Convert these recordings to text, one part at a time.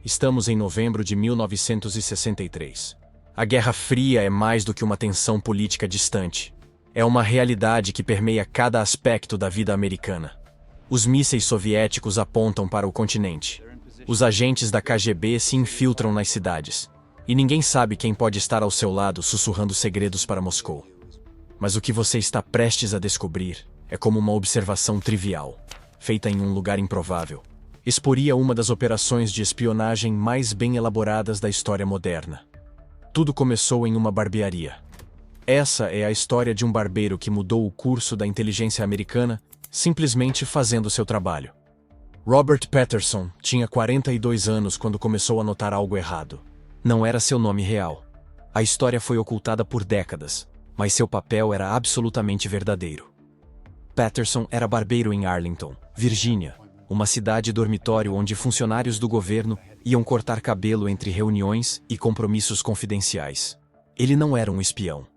Estamos em novembro de 1963. A Guerra Fria é mais do que uma tensão política distante. É uma realidade que permeia cada aspecto da vida americana. Os mísseis soviéticos apontam para o continente. Os agentes da KGB se infiltram nas cidades. E ninguém sabe quem pode estar ao seu lado sussurrando segredos para Moscou. Mas o que você está prestes a descobrir é como uma observação trivial, feita em um lugar improvável. Exporia uma das operações de espionagem mais bem elaboradas da história moderna. Tudo começou em uma barbearia. Essa é a história de um barbeiro que mudou o curso da inteligência americana simplesmente fazendo seu trabalho. Robert Patterson tinha 42 anos quando começou a notar algo errado. Não era seu nome real. A história foi ocultada por décadas, mas seu papel era absolutamente verdadeiro. Patterson era barbeiro em Arlington, Virgínia, uma cidade dormitório onde funcionários do governo iam cortar cabelo entre reuniões e compromissos confidenciais. Ele não era um espião.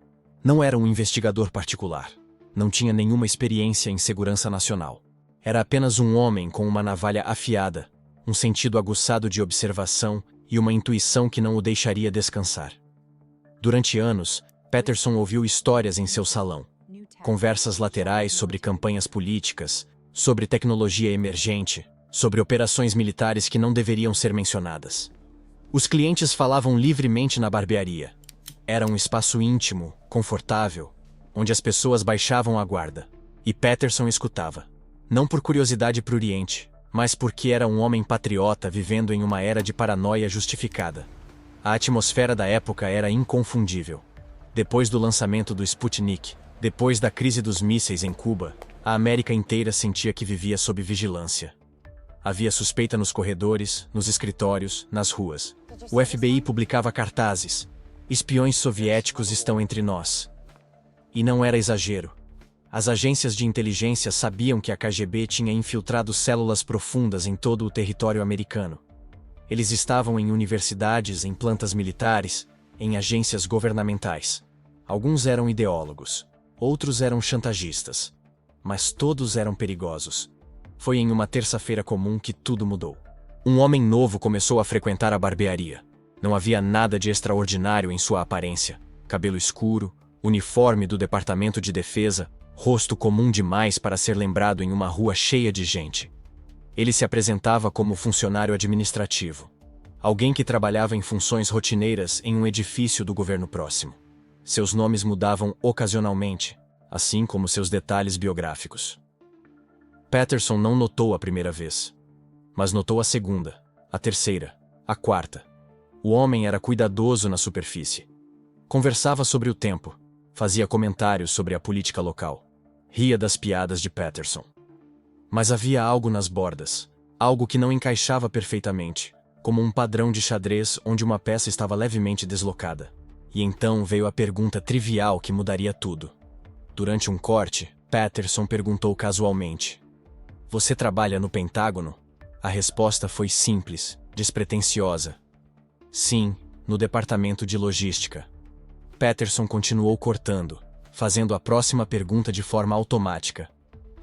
Não era um investigador particular. Não tinha nenhuma experiência em segurança nacional. Era apenas um homem com uma navalha afiada, um sentido aguçado de observação e uma intuição que não o deixaria descansar. Durante anos, Patterson ouviu histórias em seu salão. Conversas laterais sobre campanhas políticas, sobre tecnologia emergente, sobre operações militares que não deveriam ser mencionadas. Os clientes falavam livremente na barbearia. Era um espaço íntimo, confortável, onde as pessoas baixavam a guarda. E Patterson escutava. Não por curiosidade pruriente, mas porque era um homem patriota vivendo em uma era de paranoia justificada. A atmosfera da época era inconfundível. Depois do lançamento do Sputnik, depois da crise dos mísseis em Cuba, a América inteira sentia que vivia sob vigilância. Havia suspeita nos corredores, nos escritórios, nas ruas. O FBI publicava cartazes. Espiões soviéticos estão entre nós. E não era exagero. As agências de inteligência sabiam que a KGB tinha infiltrado células profundas em todo o território americano. Eles estavam em universidades, em plantas militares, em agências governamentais. Alguns eram ideólogos, outros eram chantagistas. Mas todos eram perigosos. Foi em uma terça-feira comum que tudo mudou. Um homem novo começou a frequentar a barbearia. Não havia nada de extraordinário em sua aparência. Cabelo escuro, uniforme do Departamento de Defesa, rosto comum demais para ser lembrado em uma rua cheia de gente. Ele se apresentava como funcionário administrativo. Alguém que trabalhava em funções rotineiras em um edifício do governo próximo. Seus nomes mudavam ocasionalmente, assim como seus detalhes biográficos. Patterson não notou a primeira vez, mas notou a segunda, a terceira, a quarta. O homem era cuidadoso na superfície. Conversava sobre o tempo, fazia comentários sobre a política local, ria das piadas de Patterson. Mas havia algo nas bordas, algo que não encaixava perfeitamente, como um padrão de xadrez onde uma peça estava levemente deslocada. E então veio a pergunta trivial que mudaria tudo. Durante um corte, Patterson perguntou casualmente: "Você trabalha no Pentágono?" A resposta foi simples, despretensiosa. "Sim, no departamento de logística." Patterson continuou cortando, fazendo a próxima pergunta de forma automática,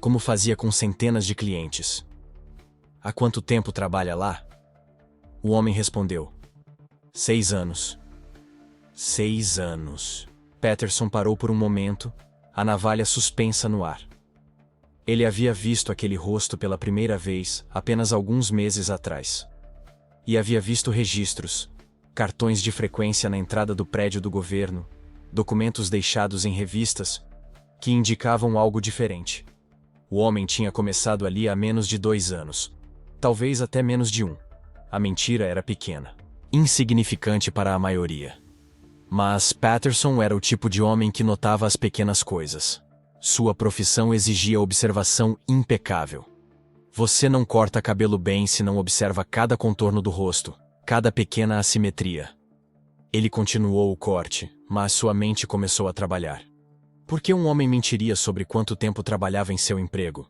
como fazia com centenas de clientes. "Há quanto tempo trabalha lá?" O homem respondeu: 6 anos. 6 anos. Patterson parou por um momento, a navalha suspensa no ar. Ele havia visto aquele rosto pela primeira vez apenas alguns meses atrás. E havia visto registros, cartões de frequência na entrada do prédio do governo, documentos deixados em revistas, que indicavam algo diferente. O homem tinha começado ali há menos de 2 anos, talvez até menos de 1. A mentira era pequena, insignificante para a maioria. Mas Patterson era o tipo de homem que notava as pequenas coisas. Sua profissão exigia observação impecável. Você não corta cabelo bem se não observa cada contorno do rosto, cada pequena assimetria. Ele continuou o corte, mas sua mente começou a trabalhar. Por que um homem mentiria sobre quanto tempo trabalhava em seu emprego?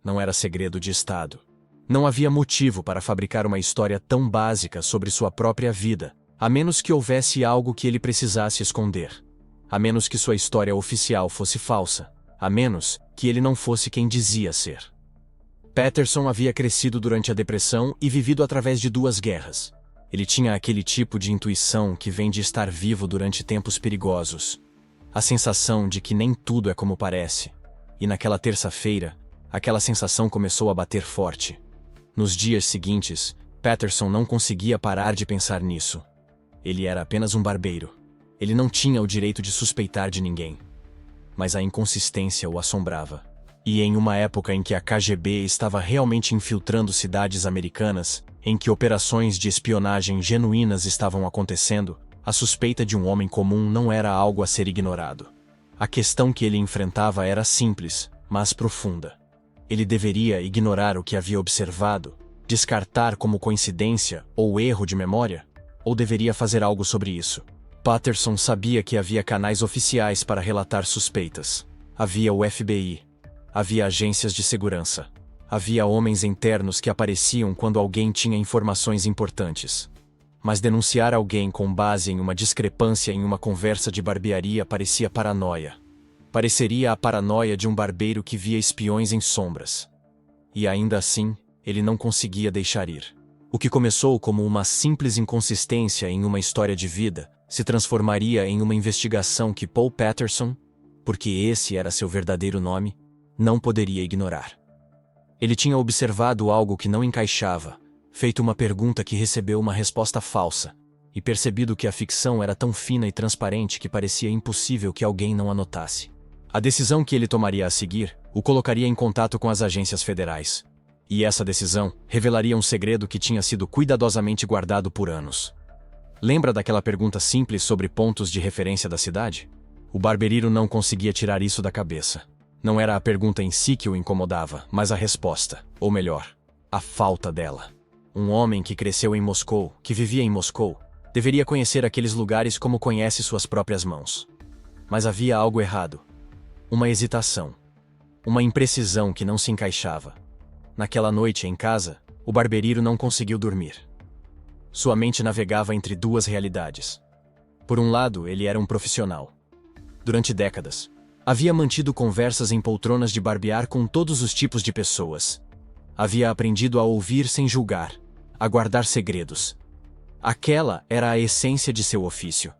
Não era segredo de Estado. Não havia motivo para fabricar uma história tão básica sobre sua própria vida, a menos que houvesse algo que ele precisasse esconder. A menos que sua história oficial fosse falsa. A menos que ele não fosse quem dizia ser. Patterson havia crescido durante a Depressão e vivido através de 2 guerras. Ele tinha aquele tipo de intuição que vem de estar vivo durante tempos perigosos. A sensação de que nem tudo é como parece. E naquela terça-feira, aquela sensação começou a bater forte. Nos dias seguintes, Patterson não conseguia parar de pensar nisso. Ele era apenas um barbeiro. Ele não tinha o direito de suspeitar de ninguém. Mas a inconsistência o assombrava. E em uma época em que a KGB estava realmente infiltrando cidades americanas, em que operações de espionagem genuínas estavam acontecendo, a suspeita de um homem comum não era algo a ser ignorado. A questão que ele enfrentava era simples, mas profunda. Ele deveria ignorar o que havia observado, descartar como coincidência ou erro de memória, ou deveria fazer algo sobre isso? Patterson sabia que havia canais oficiais para relatar suspeitas. Havia o FBI. Havia agências de segurança. Havia homens internos que apareciam quando alguém tinha informações importantes. Mas denunciar alguém com base em uma discrepância em uma conversa de barbearia parecia paranoia. Pareceria a paranoia de um barbeiro que via espiões em sombras. E ainda assim, ele não conseguia deixar ir. O que começou como uma simples inconsistência em uma história de vida se transformaria em uma investigação que Paul Patterson, porque esse era seu verdadeiro nome, não poderia ignorar. Ele tinha observado algo que não encaixava, feito uma pergunta que recebeu uma resposta falsa, e percebido que a ficção era tão fina e transparente que parecia impossível que alguém não a notasse. A decisão que ele tomaria a seguir o colocaria em contato com as agências federais. E essa decisão revelaria um segredo que tinha sido cuidadosamente guardado por anos. Lembra daquela pergunta simples sobre pontos de referência da cidade? O barbeiro não conseguia tirar isso da cabeça. Não era a pergunta em si que o incomodava, mas a resposta, ou melhor, a falta dela. Um homem que cresceu em Moscou, que vivia em Moscou, deveria conhecer aqueles lugares como conhece suas próprias mãos. Mas havia algo errado. Uma hesitação. Uma imprecisão que não se encaixava. Naquela noite, em casa, o barbeiro não conseguiu dormir. Sua mente navegava entre duas realidades. Por um lado, ele era um profissional. Durante décadas, havia mantido conversas em poltronas de barbear com todos os tipos de pessoas. Havia aprendido a ouvir sem julgar, a guardar segredos. Aquela era a essência de seu ofício.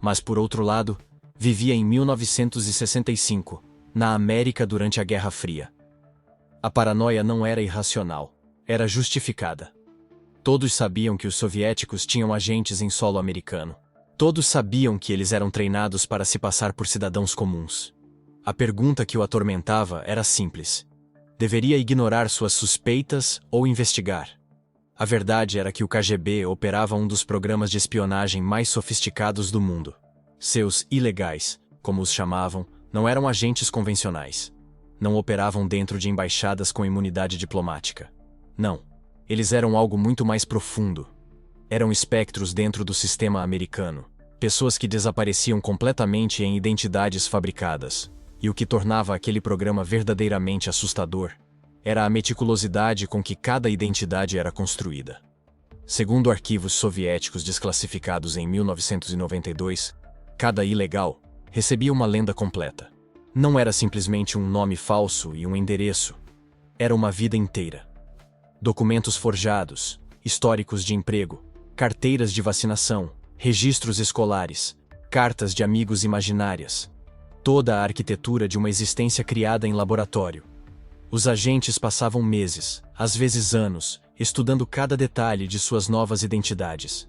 Mas, por outro lado, vivia em 1965, na América durante a Guerra Fria. A paranoia não era irracional, era justificada. Todos sabiam que os soviéticos tinham agentes em solo americano. Todos sabiam que eles eram treinados para se passar por cidadãos comuns. A pergunta que o atormentava era simples. Deveria ignorar suas suspeitas ou investigar? A verdade era que o KGB operava um dos programas de espionagem mais sofisticados do mundo. Seus ilegais, como os chamavam, não eram agentes convencionais. Não operavam dentro de embaixadas com imunidade diplomática. Não. Eles eram algo muito mais profundo. Eram espectros dentro do sistema americano. Pessoas que desapareciam completamente em identidades fabricadas. E o que tornava aquele programa verdadeiramente assustador era a meticulosidade com que cada identidade era construída. Segundo arquivos soviéticos desclassificados em 1992, cada ilegal recebia uma lenda completa. Não era simplesmente um nome falso e um endereço. Era uma vida inteira. Documentos forjados, históricos de emprego, carteiras de vacinação, registros escolares, cartas de amigos imaginárias. Toda a arquitetura de uma existência criada em laboratório. Os agentes passavam meses, às vezes anos, estudando cada detalhe de suas novas identidades.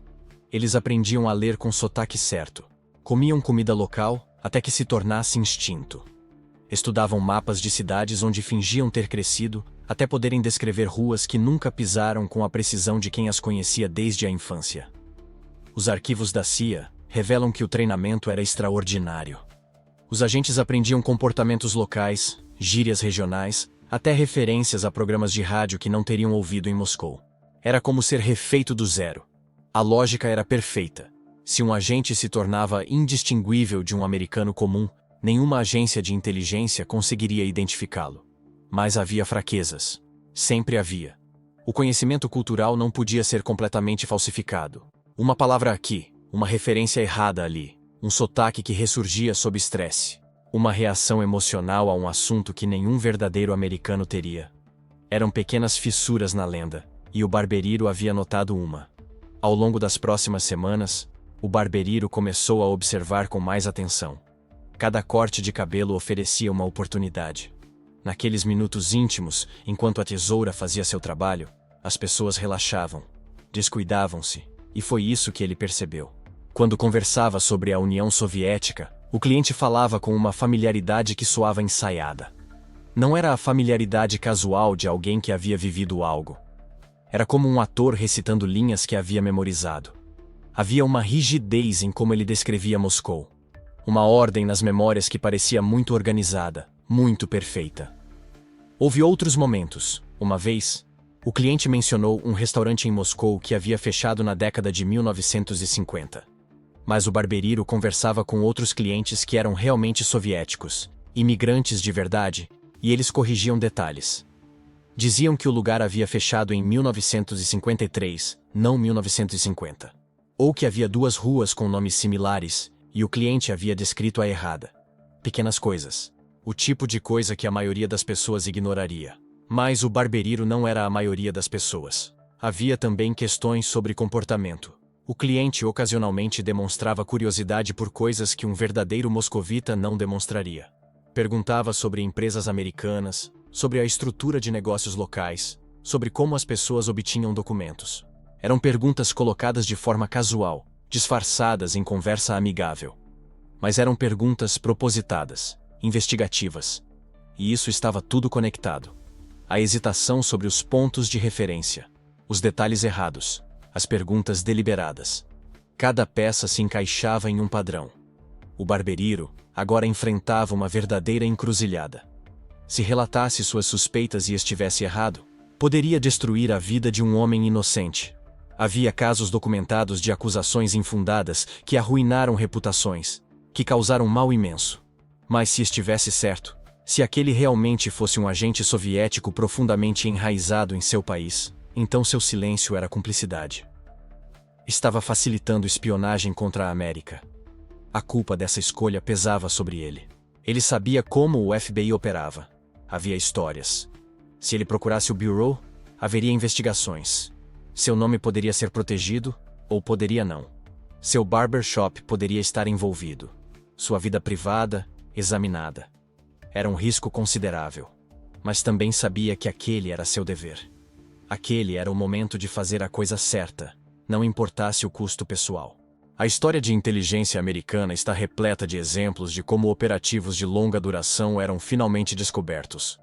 Eles aprendiam a ler com sotaque certo. Comiam comida local até que se tornasse instinto. Estudavam mapas de cidades onde fingiam ter crescido, até poderem descrever ruas que nunca pisaram com a precisão de quem as conhecia desde a infância. Os arquivos da CIA revelam que o treinamento era extraordinário. Os agentes aprendiam comportamentos locais, gírias regionais, até referências a programas de rádio que não teriam ouvido em Moscou. Era como ser refeito do zero. A lógica era perfeita. Se um agente se tornava indistinguível de um americano comum, nenhuma agência de inteligência conseguiria identificá-lo. Mas havia fraquezas. Sempre havia. O conhecimento cultural não podia ser completamente falsificado. Uma palavra aqui, uma referência errada ali, um sotaque que ressurgia sob estresse, uma reação emocional a um assunto que nenhum verdadeiro americano teria. Eram pequenas fissuras na lenda, e o barbeiro havia notado uma. Ao longo das próximas semanas, o barbeiro começou a observar com mais atenção. Cada corte de cabelo oferecia uma oportunidade. Naqueles minutos íntimos, enquanto a tesoura fazia seu trabalho, as pessoas relaxavam, descuidavam-se, e foi isso que ele percebeu. Quando conversava sobre a União Soviética, o cliente falava com uma familiaridade que soava ensaiada. Não era a familiaridade casual de alguém que havia vivido algo. Era como um ator recitando linhas que havia memorizado. Havia uma rigidez em como ele descrevia Moscou. Uma ordem nas memórias que parecia muito organizada, muito perfeita. Houve outros momentos. Uma vez, o cliente mencionou um restaurante em Moscou que havia fechado na década de 1950. Mas o barbeiro conversava com outros clientes que eram realmente soviéticos, imigrantes de verdade, e eles corrigiam detalhes. Diziam que o lugar havia fechado em 1953, não 1950. Ou que havia duas ruas com nomes similares, e o cliente havia descrito a errada. Pequenas coisas. O tipo de coisa que a maioria das pessoas ignoraria. Mas o barbeiro não era a maioria das pessoas. Havia também questões sobre comportamento. O cliente ocasionalmente demonstrava curiosidade por coisas que um verdadeiro moscovita não demonstraria. Perguntava sobre empresas americanas, sobre a estrutura de negócios locais, sobre como as pessoas obtinham documentos. Eram perguntas colocadas de forma casual, disfarçadas em conversa amigável. Mas eram perguntas propositadas, investigativas. E isso estava tudo conectado. A hesitação sobre os pontos de referência, os detalhes errados, as perguntas deliberadas. Cada peça se encaixava em um padrão. O barbeiro agora enfrentava uma verdadeira encruzilhada. Se relatasse suas suspeitas e estivesse errado, poderia destruir a vida de um homem inocente. Havia casos documentados de acusações infundadas que arruinaram reputações, que causaram mal imenso. Mas se estivesse certo, se aquele realmente fosse um agente soviético profundamente enraizado em seu país, então seu silêncio era cumplicidade. Estava facilitando espionagem contra a América. A culpa dessa escolha pesava sobre ele. Ele sabia como o FBI operava. Havia histórias. Se ele procurasse o Bureau, haveria investigações. Seu nome poderia ser protegido, ou poderia não. Seu barbershop poderia estar envolvido. Sua vida privada, examinada. Era um risco considerável. Mas também sabia que aquele era seu dever. Aquele era o momento de fazer a coisa certa, não importasse o custo pessoal. A história de inteligência americana está repleta de exemplos de como operativos de longa duração eram finalmente descobertos.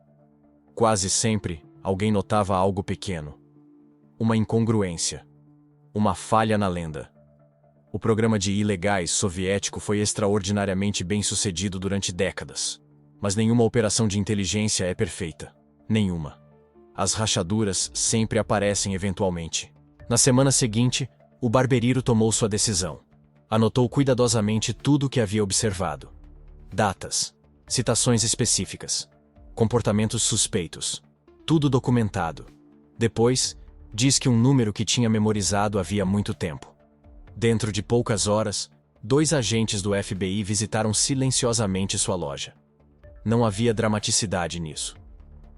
Quase sempre, alguém notava algo pequeno. Uma incongruência. Uma falha na lenda. O programa de ilegais soviético foi extraordinariamente bem sucedido durante décadas. Mas nenhuma operação de inteligência é perfeita. Nenhuma. As rachaduras sempre aparecem eventualmente. Na semana seguinte, o barbeiro tomou sua decisão. Anotou cuidadosamente tudo o que havia observado. Datas, citações específicas, comportamentos suspeitos. Tudo documentado. Depois, diz que um número que tinha memorizado havia muito tempo. Dentro de poucas horas, 2 agentes do FBI visitaram silenciosamente sua loja. Não havia dramaticidade nisso.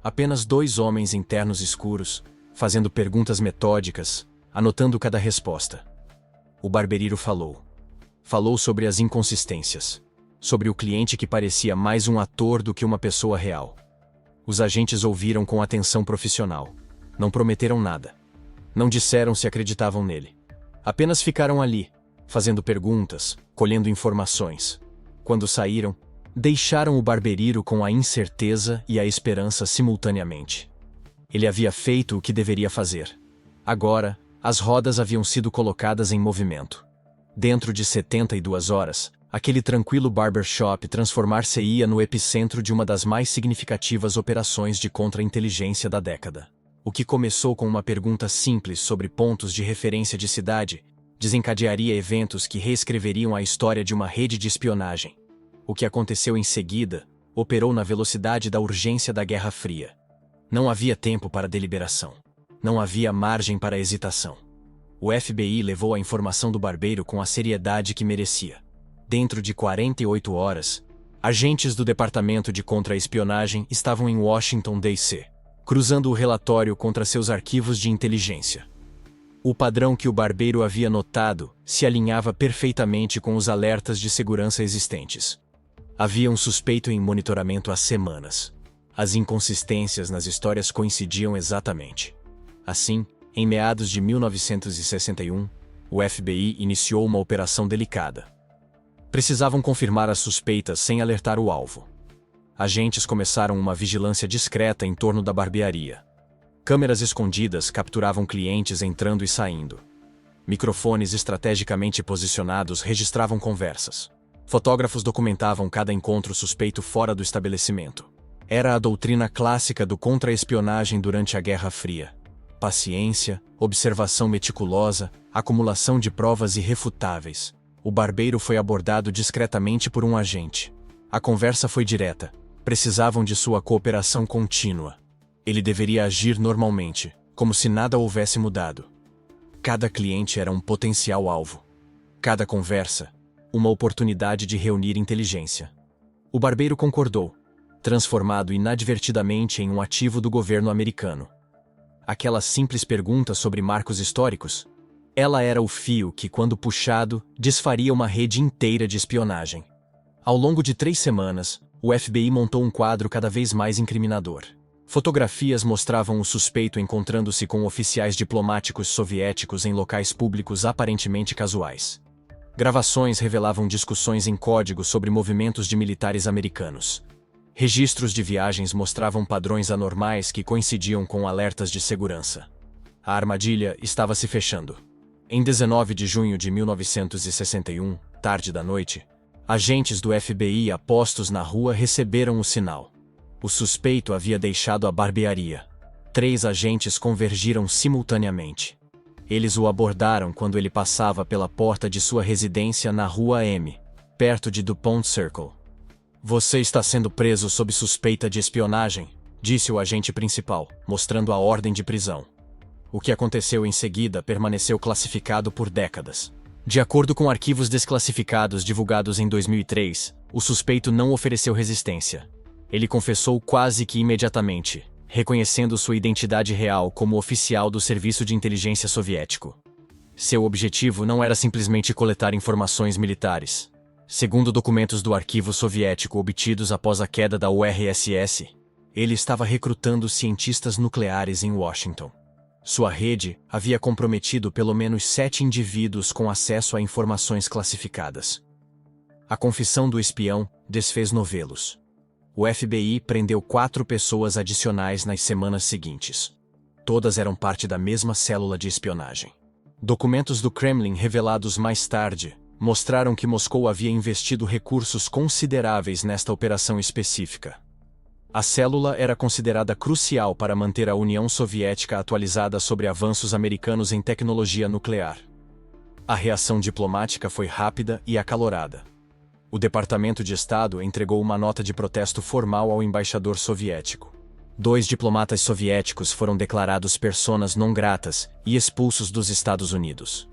Apenas 2 homens em ternos escuros, fazendo perguntas metódicas, anotando cada resposta. O barbeiro falou. Falou sobre as inconsistências. Sobre o cliente que parecia mais um ator do que uma pessoa real. Os agentes ouviram com atenção profissional. Não prometeram nada. Não disseram se acreditavam nele. Apenas ficaram ali, fazendo perguntas, colhendo informações. Quando saíram, deixaram o barbeiro com a incerteza e a esperança simultaneamente. Ele havia feito o que deveria fazer. Agora, as rodas haviam sido colocadas em movimento. Dentro de 72 horas, aquele tranquilo barbershop transformar-se-ia no epicentro de uma das mais significativas operações de contra-inteligência da década. O que começou com uma pergunta simples sobre pontos de referência de cidade, desencadearia eventos que reescreveriam a história de uma rede de espionagem. O que aconteceu em seguida operou na velocidade da urgência da Guerra Fria. Não havia tempo para deliberação. Não havia margem para hesitação. O FBI levou a informação do barbeiro com a seriedade que merecia. Dentro de 48 horas, agentes do Departamento de Contra-Espionagem estavam em Washington, D.C., cruzando o relatório contra seus arquivos de inteligência. O padrão que o barbeiro havia notado se alinhava perfeitamente com os alertas de segurança existentes. Havia um suspeito em monitoramento há semanas. As inconsistências nas histórias coincidiam exatamente. Assim, em meados de 1961, o FBI iniciou uma operação delicada. Precisavam confirmar as suspeitas sem alertar o alvo. Agentes começaram uma vigilância discreta em torno da barbearia. Câmeras escondidas capturavam clientes entrando e saindo. Microfones estrategicamente posicionados registravam conversas. Fotógrafos documentavam cada encontro suspeito fora do estabelecimento. Era a doutrina clássica do contra-espionagem durante a Guerra Fria. Paciência, observação meticulosa, acumulação de provas irrefutáveis. O barbeiro foi abordado discretamente por um agente. A conversa foi direta. Precisavam de sua cooperação contínua. Ele deveria agir normalmente, como se nada houvesse mudado. Cada cliente era um potencial alvo. Cada conversa, uma oportunidade de reunir inteligência. O barbeiro concordou, transformado inadvertidamente em um ativo do governo americano. Aquela simples pergunta sobre marcos históricos, ela era o fio que, quando puxado, desfaria uma rede inteira de espionagem. Ao longo de 3 semanas, o FBI montou um quadro cada vez mais incriminador. Fotografias mostravam o suspeito encontrando-se com oficiais diplomáticos soviéticos em locais públicos aparentemente casuais. Gravações revelavam discussões em código sobre movimentos de militares americanos. Registros de viagens mostravam padrões anormais que coincidiam com alertas de segurança. A armadilha estava se fechando. Em 19 de junho de 1961, tarde da noite, agentes do FBI apostos na rua receberam o sinal. O suspeito havia deixado a barbearia. 3 agentes convergiram simultaneamente. Eles o abordaram quando ele passava pela porta de sua residência na Rua M, perto de DuPont Circle. "Você está sendo preso sob suspeita de espionagem", disse o agente principal, mostrando a ordem de prisão. O que aconteceu em seguida permaneceu classificado por décadas. De acordo com arquivos desclassificados divulgados em 2003, o suspeito não ofereceu resistência. Ele confessou quase que imediatamente, reconhecendo sua identidade real como oficial do Serviço de Inteligência Soviético. Seu objetivo não era simplesmente coletar informações militares. Segundo documentos do arquivo soviético obtidos após a queda da URSS, ele estava recrutando cientistas nucleares em Washington. Sua rede havia comprometido pelo menos 7 indivíduos com acesso a informações classificadas. A confissão do espião desfez novelos. O FBI prendeu 4 pessoas adicionais nas semanas seguintes. Todas eram parte da mesma célula de espionagem. Documentos do Kremlin revelados mais tarde mostraram que Moscou havia investido recursos consideráveis nesta operação específica. A célula era considerada crucial para manter a União Soviética atualizada sobre avanços americanos em tecnologia nuclear. A reação diplomática foi rápida e acalorada. O Departamento de Estado entregou uma nota de protesto formal ao embaixador soviético. 2 diplomatas soviéticos foram declarados personas non gratas e expulsos dos Estados Unidos.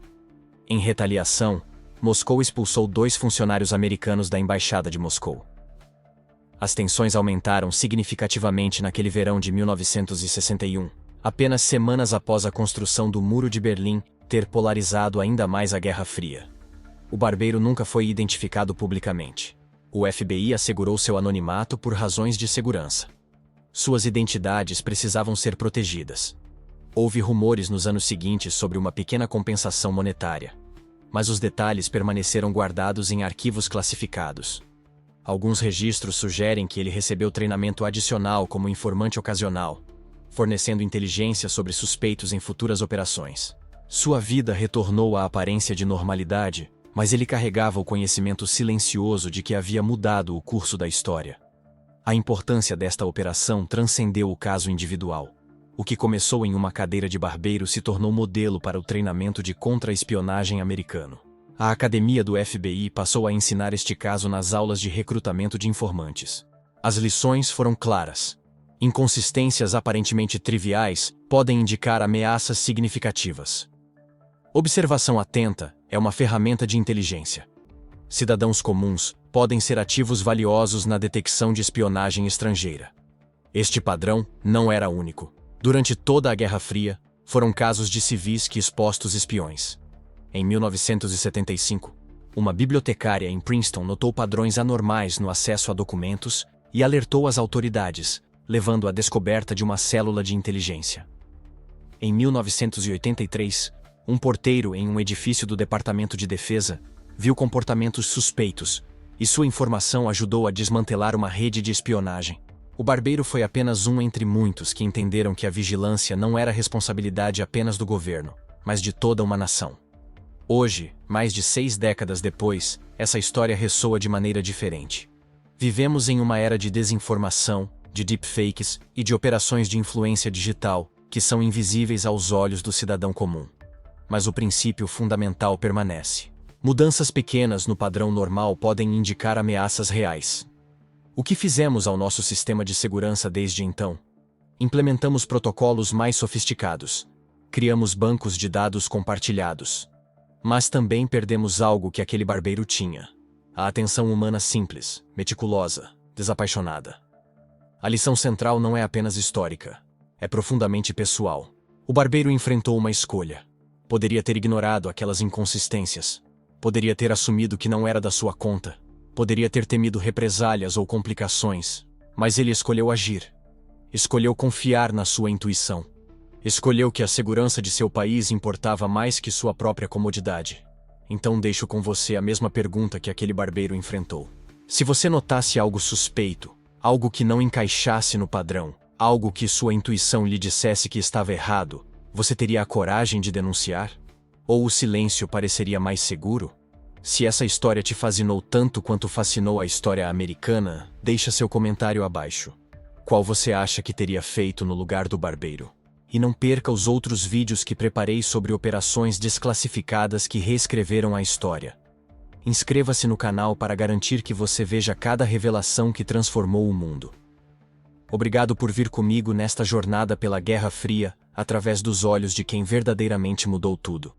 Em retaliação, Moscou expulsou 2 funcionários americanos da Embaixada de Moscou. As tensões aumentaram significativamente naquele verão de 1961, apenas semanas após a construção do Muro de Berlim ter polarizado ainda mais a Guerra Fria. O barbeiro nunca foi identificado publicamente. O FBI assegurou seu anonimato por razões de segurança. Suas identidades precisavam ser protegidas. Houve rumores nos anos seguintes sobre uma pequena compensação monetária, mas os detalhes permaneceram guardados em arquivos classificados. Alguns registros sugerem que ele recebeu treinamento adicional como informante ocasional, fornecendo inteligência sobre suspeitos em futuras operações. Sua vida retornou à aparência de normalidade, mas ele carregava o conhecimento silencioso de que havia mudado o curso da história. A importância desta operação transcendeu o caso individual. O que começou em uma cadeira de barbeiro se tornou modelo para o treinamento de contra-espionagem americano. A academia do FBI passou a ensinar este caso nas aulas de recrutamento de informantes. As lições foram claras. Inconsistências aparentemente triviais podem indicar ameaças significativas. Observação atenta é uma ferramenta de inteligência. Cidadãos comuns podem ser ativos valiosos na detecção de espionagem estrangeira. Este padrão não era único. Durante toda a Guerra Fria, Foram casos de civis que expostos espiões. Em 1975, uma bibliotecária em Princeton notou padrões anormais no acesso a documentos e alertou as autoridades, levando à descoberta de uma célula de inteligência. Em 1983, um porteiro em um edifício do Departamento de Defesa viu comportamentos suspeitos, e sua informação ajudou a desmantelar uma rede de espionagem. O barbeiro foi apenas um entre muitos que entenderam que a vigilância não era responsabilidade apenas do governo, mas de toda uma nação. Hoje, mais de 6 décadas depois, essa história ressoa de maneira diferente. Vivemos em uma era de desinformação, de deepfakes e de operações de influência digital, que são invisíveis aos olhos do cidadão comum. Mas o princípio fundamental permanece. Mudanças pequenas no padrão normal podem indicar ameaças reais. O que fizemos ao nosso sistema de segurança desde então? Implementamos protocolos mais sofisticados. Criamos bancos de dados compartilhados. Mas também perdemos algo que aquele barbeiro tinha: a atenção humana simples, meticulosa, desapaixonada. A lição central não é apenas histórica, é profundamente pessoal. O barbeiro enfrentou uma escolha. Poderia ter ignorado aquelas inconsistências. Poderia ter assumido que não era da sua conta. Poderia ter temido represálias ou complicações. Mas ele escolheu agir. Escolheu confiar na sua intuição. Escolheu que a segurança de seu país importava mais que sua própria comodidade. Então deixo com você a mesma pergunta que aquele barbeiro enfrentou. Se você notasse algo suspeito, algo que não encaixasse no padrão, algo que sua intuição lhe dissesse que estava errado, você teria a coragem de denunciar? Ou o silêncio pareceria mais seguro? Se essa história te fascinou tanto quanto fascinou a história americana, deixa seu comentário abaixo. Qual você acha que teria feito no lugar do barbeiro? E não perca os outros vídeos que preparei sobre operações desclassificadas que reescreveram a história. Inscreva-se no canal para garantir que você veja cada revelação que transformou o mundo. Obrigado por vir comigo nesta jornada pela Guerra Fria, através dos olhos de quem verdadeiramente mudou tudo.